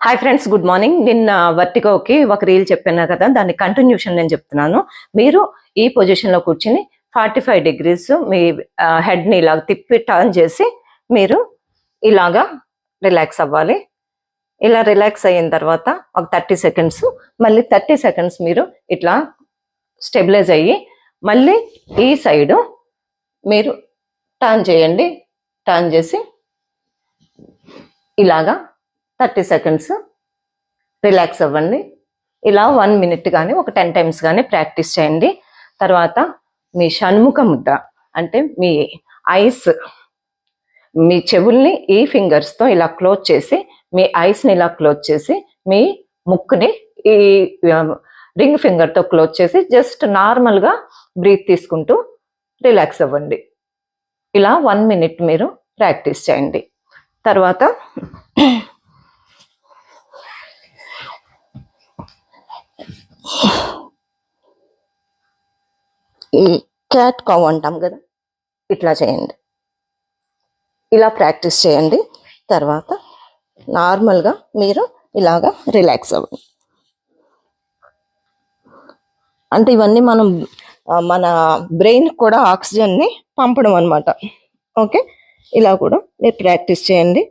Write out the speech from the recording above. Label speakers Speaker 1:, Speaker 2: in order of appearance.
Speaker 1: Hi friends, good morning. నిన్న వర్టిగోకి ఒక reel చెప్పాను కదా, దాని కంటిన్యూషన్ నేను చెప్తున్నాను. మీరు ఈ పొజిషన్లో కూర్చుని 45 degrees మీ హెడ్ని ఇలాగ తిప్పి టర్న్ చేసి మీరు ఇలాగా రిలాక్స్ అవ్వాలి. ఇలా రిలాక్స్ అయిన తర్వాత ఒక 30 seconds, మళ్ళీ 30 seconds మీరు ఇట్లా స్టెబిలైజ్ అయ్యి మళ్ళీ ఈ సైడు మీరు టర్న్ చేయండి. టర్న్ చేసి ఇలాగా 30 seconds రిలాక్స్ అవ్వండి. ఇలా 1 minute కానీ ఒక 10 times కానీ ప్రాక్టీస్ చేయండి. తర్వాత మీ షణ్ముఖ ముద్ర అంటే మీ ఐస్, మీ చెవుల్ని ఈ ఫింగర్స్తో ఇలా క్లోజ్ చేసి, మీ ఐస్ని ఇలా క్లోజ్ చేసి, మీ ముక్కుని ఈ రింగ్ ఫింగర్తో క్లోజ్ చేసి జస్ట్ నార్మల్గా బ్రీత్ తీసుకుంటూ రిలాక్స్ అవ్వండి. ఇలా 1 minute మీరు ప్రాక్టీస్ చేయండి. తర్వాత ఈ క్యాట్ కౌ అంటాం కదా, ఇట్లా చేయండి. ఇలా ప్రాక్టీస్ చేయండి. తర్వాత నార్మల్గా మీరు ఇలాగా రిలాక్స్ అవ్వండి. అంటే ఇవన్నీ మన బ్రెయిన్ కూడా ఆక్సిజన్ని పంపడం అనమాట. ఓకే, ఇలా కూడా మీరు ప్రాక్టీస్ చేయండి.